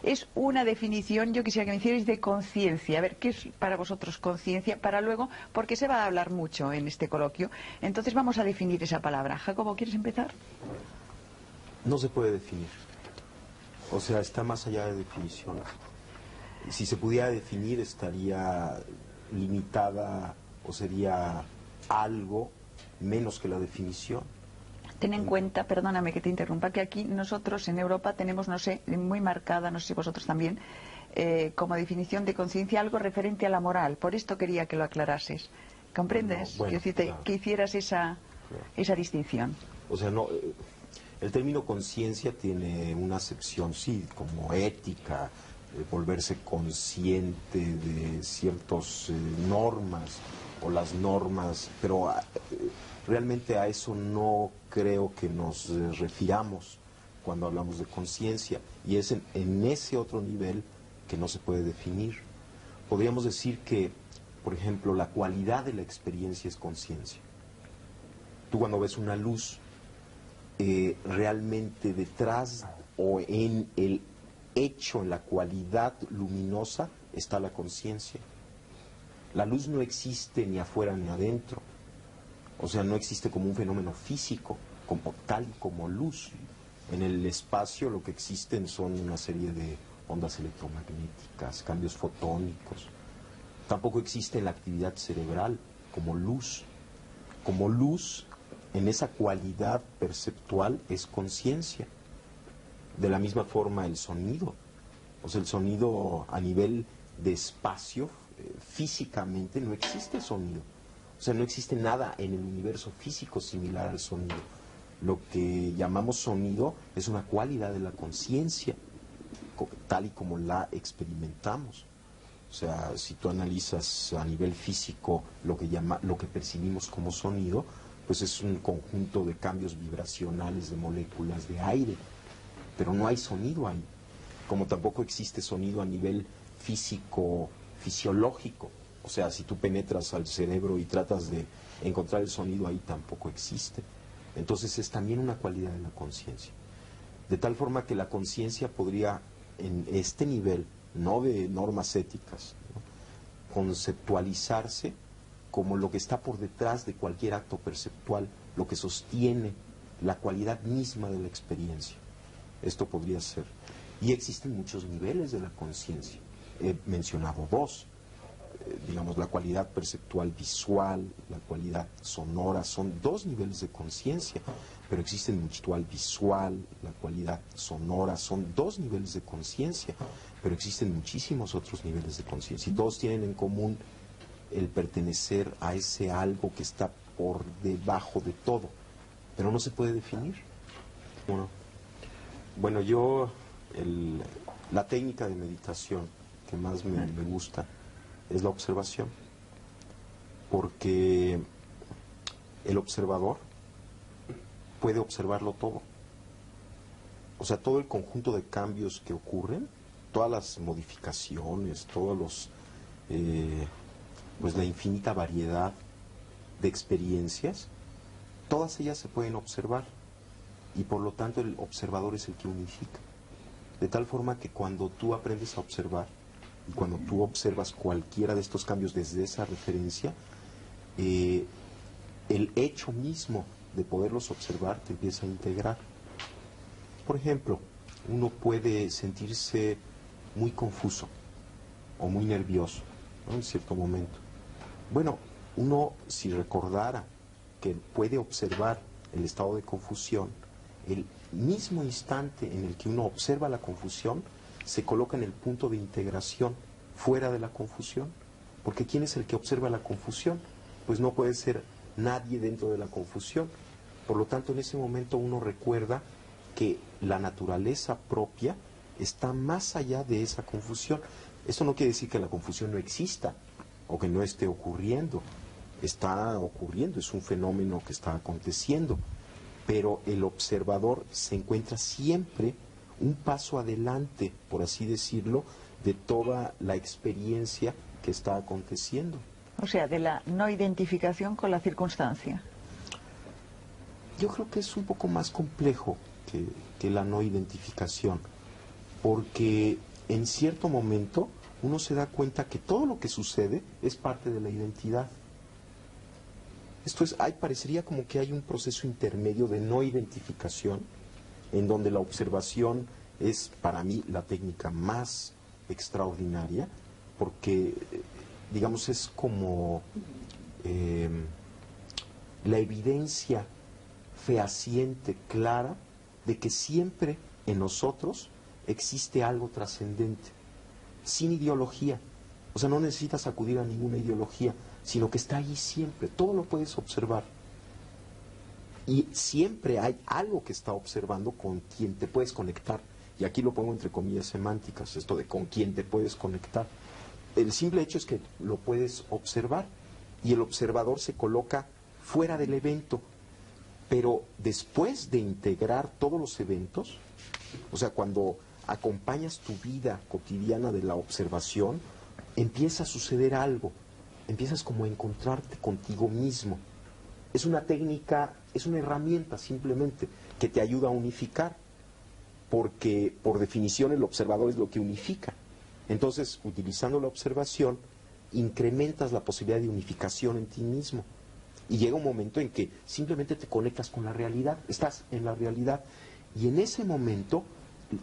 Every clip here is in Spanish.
es una definición, yo quisiera que me hicierais de conciencia. A ver, ¿qué es para vosotros conciencia? Para luego, porque se va a hablar mucho en este coloquio. Entonces vamos a definir esa palabra. Jacobo, ¿quieres empezar? No se puede definir. O sea, está más allá de definiciones. Si se pudiera definir, estaría limitada o sería algo menos que la definición. Ten en cuenta, perdóname que te interrumpa, que aquí nosotros en Europa tenemos, no sé, muy marcada, no sé si vosotros también, como definición de conciencia algo referente a la moral. Por esto quería que lo aclarases. ¿Comprendes? No, bueno, Quiero decirte, claro. que hicieras esa distinción. O sea, no, el término conciencia tiene una acepción, sí, como ética, volverse consciente de ciertas normas o las normas, pero realmente a eso no creo que nos refiramos cuando hablamos de conciencia, y es en ese otro nivel que no se puede definir. Podríamos decir que, por ejemplo, la cualidad de la experiencia es conciencia. Tú cuando ves una luz, realmente detrás o en el hecho, en la cualidad luminosa, está la conciencia. La luz no existe ni afuera ni adentro. O sea, no existe como un fenómeno físico, como tal como luz. En el espacio lo que existen son una serie de ondas electromagnéticas, cambios fotónicos. Tampoco existe en la actividad cerebral como luz. Como luz, en esa cualidad perceptual, es conciencia. De la misma forma el sonido. O sea, el sonido a nivel de espacio, físicamente no existe sonido. O sea, no existe nada en el universo físico similar al sonido. Lo que llamamos sonido es una cualidad de la conciencia, tal y como la experimentamos. O sea, si tú analizas a nivel físico lo que percibimos como sonido, pues es un conjunto de cambios vibracionales de moléculas de aire, pero no hay sonido ahí, como tampoco existe sonido a nivel físico, fisiológico. O sea, si tú penetras al cerebro y tratas de encontrar el sonido ahí, tampoco existe. Entonces es también una cualidad de la conciencia. De tal forma que la conciencia podría, en este nivel, no de normas éticas, ¿no?, conceptualizarse como lo que está por detrás de cualquier acto perceptual, lo que sostiene la cualidad misma de la experiencia. Esto podría ser. Y existen muchos niveles de la conciencia. He mencionado dos. Digamos, la cualidad perceptual visual, la cualidad sonora, son dos niveles de conciencia, pero existen muchitual visual, la cualidad sonora, son dos niveles de conciencia, pero existen muchísimos otros niveles de conciencia, y todos tienen en común el pertenecer a ese algo que está por debajo de todo, pero no se puede definir. Bueno, yo, la técnica de meditación que más me gusta es la observación, porque el observador puede observarlo todo. O sea, todo el conjunto de cambios que ocurren, todas las modificaciones, todos los, pues la infinita variedad de experiencias, todas ellas se pueden observar, y por lo tanto el observador es el que unifica. De tal forma que cuando tú aprendes a observar, y cuando tú observas cualquiera de estos cambios desde esa referencia, el hecho mismo de poderlos observar te empieza a integrar. Por ejemplo, uno puede sentirse muy confuso o muy nervioso, ¿no?, en cierto momento. Bueno, uno, si recordara que puede observar el estado de confusión, el mismo instante en el que uno observa la confusión, se coloca en el punto de integración fuera de la confusión. Porque ¿quién es el que observa la confusión? Pues no puede ser nadie dentro de la confusión. Por lo tanto, en ese momento uno recuerda que la naturaleza propia está más allá de esa confusión. Esto no quiere decir que la confusión no exista o que no esté ocurriendo. Está ocurriendo, es un fenómeno que está aconteciendo. Pero el observador se encuentra siempre un paso adelante, por así decirlo, de toda la experiencia que está aconteciendo. O sea, de la no identificación con la circunstancia. Yo creo que es un poco más complejo que la no identificación, porque en cierto momento uno se da cuenta que todo lo que sucede es parte de la identidad. Esto es, parecería como que hay un proceso intermedio de no identificación, en donde la observación es para mí la técnica más extraordinaria, porque, digamos, es como la evidencia fehaciente, clara, de que siempre en nosotros existe algo trascendente, sin ideología. O sea, no necesitas acudir a ninguna ideología, sino que está allí siempre, todo lo puedes observar. Y siempre hay algo que está observando con quien te puedes conectar. Y aquí lo pongo entre comillas semánticas, esto de con quien te puedes conectar. El simple hecho es que lo puedes observar y el observador se coloca fuera del evento. Pero después de integrar todos los eventos, o sea, cuando acompañas tu vida cotidiana de la observación, empieza a suceder algo. Empiezas como a encontrarte contigo mismo. Es una técnica, es una herramienta simplemente que te ayuda a unificar, porque por definición el observador es lo que unifica. Entonces, utilizando la observación, incrementas la posibilidad de unificación en ti mismo. Y llega un momento en que simplemente te conectas con la realidad, estás en la realidad. Y en ese momento,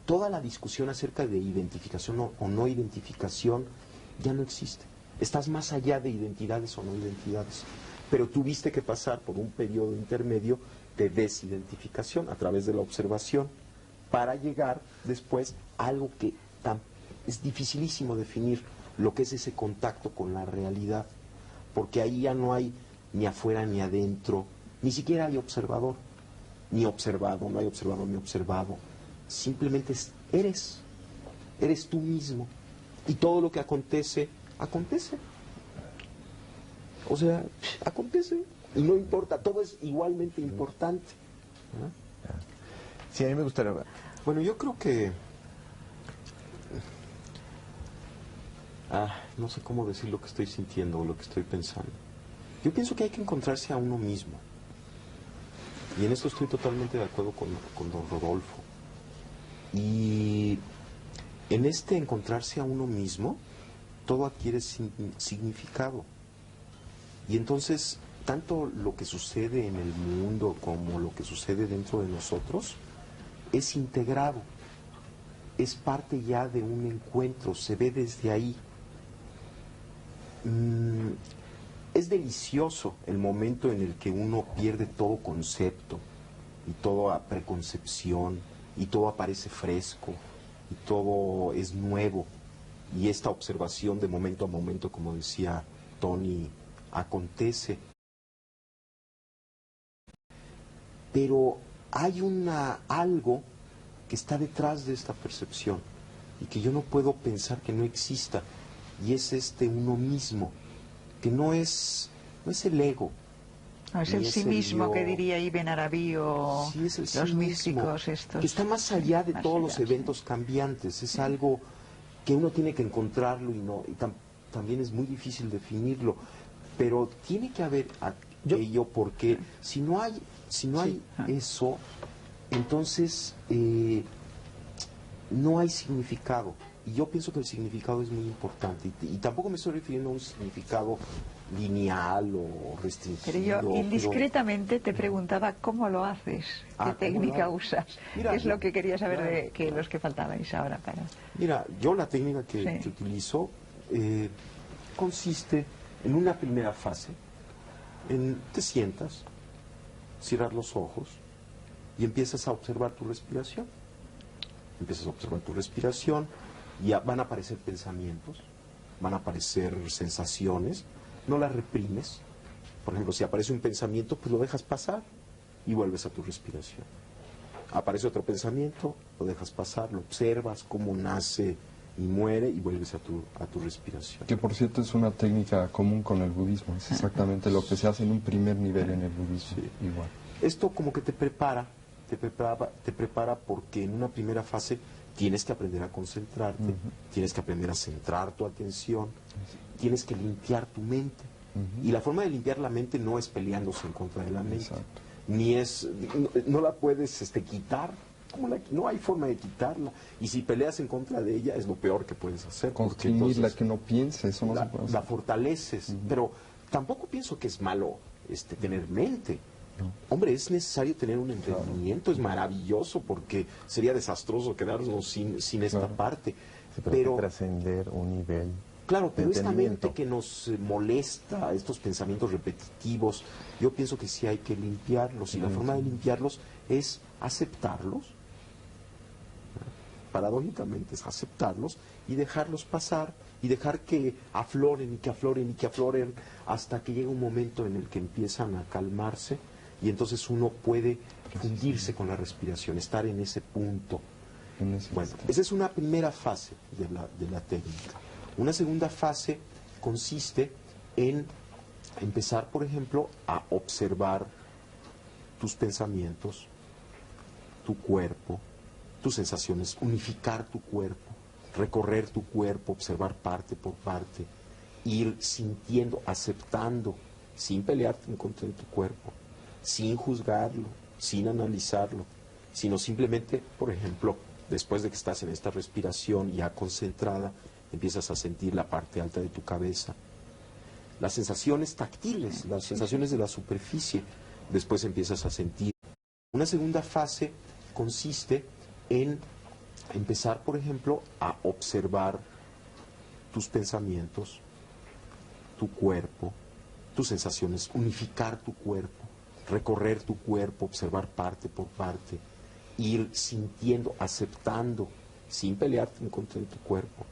toda la discusión acerca de identificación o no identificación ya no existe. Estás más allá de identidades o no identidades. Pero tuviste que pasar por un periodo intermedio de desidentificación a través de la observación para llegar después a algo que es dificilísimo definir, lo que es ese contacto con la realidad. Porque ahí ya no hay ni afuera ni adentro, ni siquiera hay observador, ni observado, no hay observador ni observado. Simplemente eres tú mismo. Y todo lo que acontece, acontece. O sea, acontece. Y no importa, todo es igualmente importante. ¿No? Sí, a mí me gustaría... Bueno, yo creo que... no sé cómo decir lo que estoy sintiendo o lo que estoy pensando. Yo pienso que hay que encontrarse a uno mismo. Y en esto estoy totalmente de acuerdo con don Rodolfo. Y en este encontrarse a uno mismo, todo adquiere significado. Y entonces, tanto lo que sucede en el mundo como lo que sucede dentro de nosotros, es integrado. Es parte ya de un encuentro, se ve desde ahí. Es delicioso el momento en el que uno pierde todo concepto y toda preconcepción y todo aparece fresco y todo es nuevo y esta observación de momento a momento, como decía Tony, acontece. Pero hay algo que está detrás de esta percepción y que yo no puedo pensar que no exista, y es uno mismo, que no es el ego. No, es el sí mismo yo, que diría Ibn Arabi o sí, es el los sí místicos mismo, estos. que está más allá de Más todos allá, los eventos cambiantes, es algo que uno tiene que encontrarlo y también es muy difícil definirlo, pero tiene que haber ello, porque si no hay eso, entonces no hay significado. Y yo pienso que el significado es muy importante. Y tampoco me estoy refiriendo a un significado lineal o restringido. Pero yo indiscretamente te preguntaba cómo lo haces, qué técnica usas. Mira, ¿Qué es lo que quería saber claro, de los que faltabais ahora para...? Mira, yo la técnica que utilizo consiste en una primera fase, te sientas, cierras los ojos y empiezas a observar tu respiración. Empiezas a observar tu respiración y van a aparecer pensamientos, van a aparecer sensaciones, no las reprimes. Por ejemplo, si aparece un pensamiento, pues lo dejas pasar y vuelves a tu respiración. Aparece otro pensamiento, lo dejas pasar, lo observas cómo nace y muere y vuelves a tu respiración. Que por cierto es una técnica común con el budismo, es exactamente lo que se hace en un primer nivel en el budismo. Sí. Igual. Esto como que te prepara porque en una primera fase tienes que aprender a concentrarte, tienes que aprender a centrar tu atención, tienes que limpiar tu mente. Y la forma de limpiar la mente no es peleándose en contra de la mente. Exacto. No la puedes quitar, No hay forma de quitarla. Y si peleas en contra de ella, es lo peor que puedes hacer. Constriñirla, que no piense, eso no se puede hacer. La fortaleces. Pero tampoco pienso que es malo tener mente. No. Hombre, es necesario tener un entendimiento, Claro. es maravilloso, porque sería desastroso quedarnos sin esta Claro. parte. Sí, pero hay que trascender un nivel. Claro, pero esta entendimiento. mente que nos molesta, estos pensamientos repetitivos, yo pienso que sí hay que limpiarlos, y la forma de limpiarlos es aceptarlos, paradójicamente es aceptarlos y dejarlos pasar, y dejar que afloren y que afloren y que afloren hasta que llega un momento en el que empiezan a calmarse, y entonces uno puede fundirse con la respiración, estar en ese punto. Bueno, esa es una primera fase de la técnica. Una segunda fase consiste en empezar, por ejemplo, a observar tus pensamientos, tu cuerpo, tus sensaciones, unificar tu cuerpo, recorrer tu cuerpo, observar parte por parte, ir sintiendo, aceptando, sin pelearte en contra de tu cuerpo, sin juzgarlo, sin analizarlo, sino simplemente, por ejemplo, después de que estás en esta respiración ya concentrada, empiezas a sentir la parte alta de tu cabeza, las sensaciones táctiles, las sensaciones de la superficie, después empiezas a sentir. Una segunda fase consiste en empezar, por ejemplo, a observar tus pensamientos, tu cuerpo, tus sensaciones, unificar tu cuerpo, recorrer tu cuerpo, observar parte por parte, ir sintiendo, aceptando, sin pelearte en contra de tu cuerpo,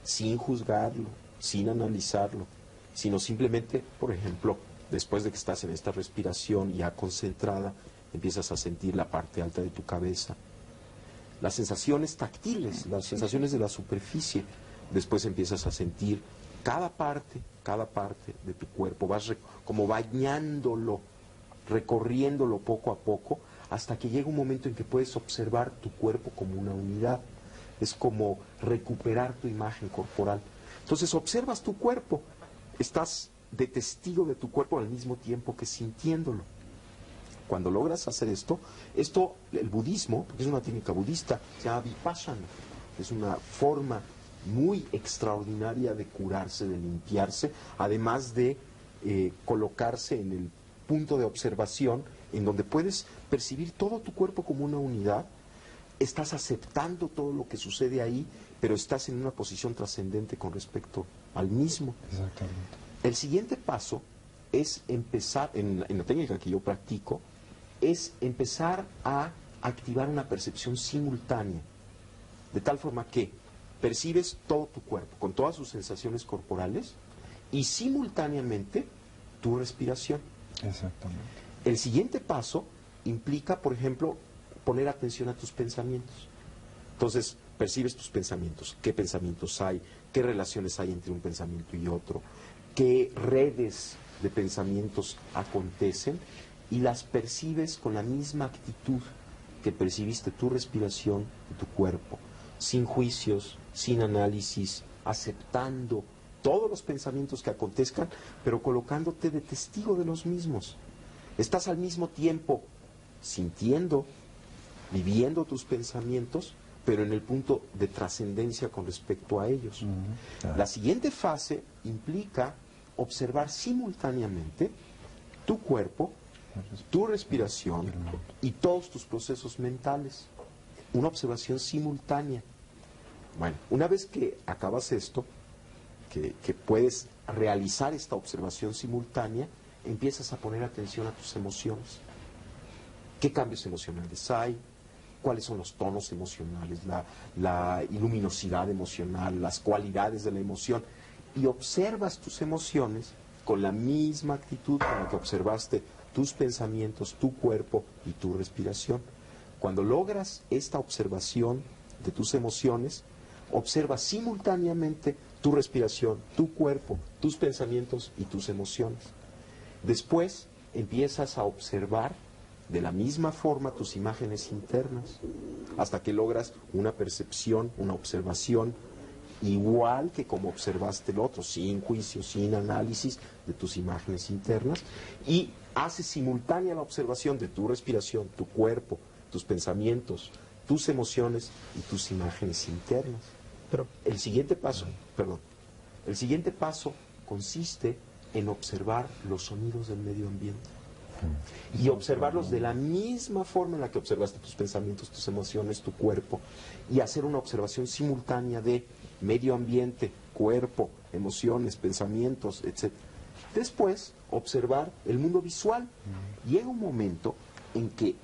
sin juzgarlo, sin analizarlo, sino simplemente, por ejemplo, después de que estás en esta respiración ya concentrada, empiezas a sentir la parte alta de tu cabeza, las sensaciones táctiles, las sensaciones de la superficie, después empiezas a sentir cada parte de tu cuerpo, vas como bañándolo, recorriéndolo poco a poco, hasta que llega un momento en que puedes observar tu cuerpo como una unidad. Es como recuperar tu imagen corporal. Entonces observas tu cuerpo, estás de testigo de tu cuerpo al mismo tiempo que sintiéndolo. Cuando logras hacer esto, el budismo, porque es una técnica budista, se llama vipassana, es una forma muy extraordinaria de curarse, de limpiarse, además de colocarse en el punto de observación en donde puedes percibir todo tu cuerpo como una unidad, estás aceptando todo lo que sucede ahí, pero estás en una posición trascendente con respecto al mismo. Exactamente. El siguiente paso es empezar, en la técnica que yo practico, es empezar a activar una percepción simultánea, de tal forma que percibes todo tu cuerpo, con todas sus sensaciones corporales, y simultáneamente tu respiración. Exactamente. El siguiente paso implica, por ejemplo, poner atención a tus pensamientos. Entonces, percibes tus pensamientos, qué pensamientos hay, qué relaciones hay entre un pensamiento y otro, qué redes de pensamientos acontecen, y las percibes con la misma actitud que percibiste tu respiración y tu cuerpo, sin juicios, sin análisis, aceptando todos los pensamientos que acontezcan, pero colocándote de testigo de los mismos. Estás al mismo tiempo sintiendo, viviendo tus pensamientos, pero en el punto de trascendencia con respecto a ellos. La siguiente fase implica observar simultáneamente tu cuerpo, tu respiración y todos tus procesos mentales. Una observación simultánea. Bueno, una vez que acabas esto, que puedes realizar esta observación simultánea, empiezas a poner atención a tus emociones. ¿Qué cambios emocionales hay? ¿Cuáles son los tonos emocionales? La luminosidad emocional, las cualidades de la emoción. Y observas tus emociones con la misma actitud con la que observaste tus pensamientos, tu cuerpo y tu respiración. Cuando logras esta observación de tus emociones, observas simultáneamente tu respiración, tu cuerpo, tus pensamientos y tus emociones. Después empiezas a observar de la misma forma tus imágenes internas, hasta que logras una percepción, una observación igual que como observaste el otro, sin juicio, sin análisis de tus imágenes internas, y haces simultánea la observación de tu respiración, tu cuerpo, tus pensamientos, tus emociones y tus imágenes internas. Pero El siguiente paso, el siguiente paso consiste en observar los sonidos del medio ambiente y observarlos de la misma forma en la que observaste tus pensamientos, tus emociones, tu cuerpo, y hacer una observación simultánea de medio ambiente, cuerpo, emociones, pensamientos, etc. Después, observar el mundo visual. Llega un momento en que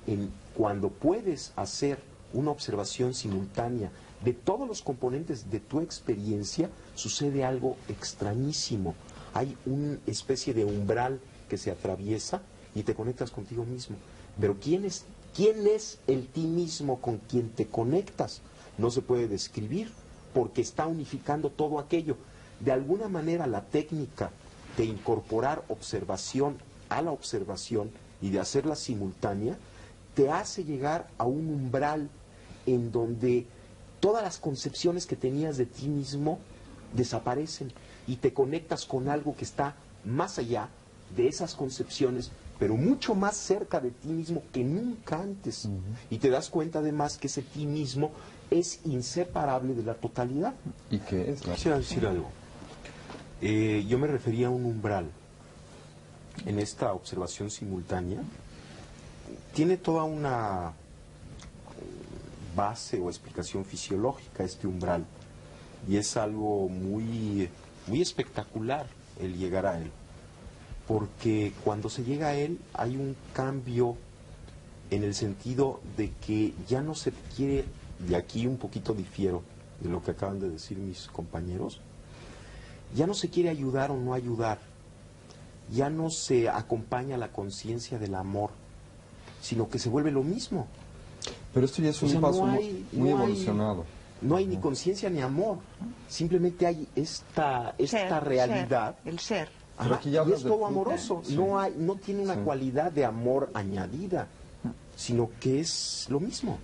cuando puedes hacer una observación simultánea de todos los componentes de tu experiencia, sucede algo extrañísimo. Hay una especie de umbral que se atraviesa y te conectas contigo mismo. Pero ¿quién es el ti mismo con quien te conectas? No se puede describir porque está unificando todo aquello. De alguna manera la técnica de incorporar observación a la observación y de hacerla simultánea te hace llegar a un umbral en donde todas las concepciones que tenías de ti mismo desaparecen y te conectas con algo que está más allá de esas concepciones, pero mucho más cerca de ti mismo que nunca antes. Y te das cuenta además que ese ti mismo es inseparable de la totalidad. ¿Y qué es? Quisiera decir algo. Yo me refería a un umbral. En esta observación simultánea tiene toda una base o explicación fisiológica este umbral, y es algo muy espectacular el llegar a él, porque cuando se llega a él hay un cambio en el sentido de que ya no se quiere, y aquí un poquito difiero de lo que acaban de decir mis compañeros, ya no se quiere ayudar o no ayudar, ya no se acompaña la conciencia del amor, sino que se vuelve lo mismo. Pero esto ya es un paso muy evolucionado. No hay ni conciencia ni amor, simplemente hay esta realidad. El ser. Ajá, Pero aquí ya y hablas es de todo fruta. amoroso, Sí. no tiene una Sí. cualidad de amor añadida, sino que es lo mismo.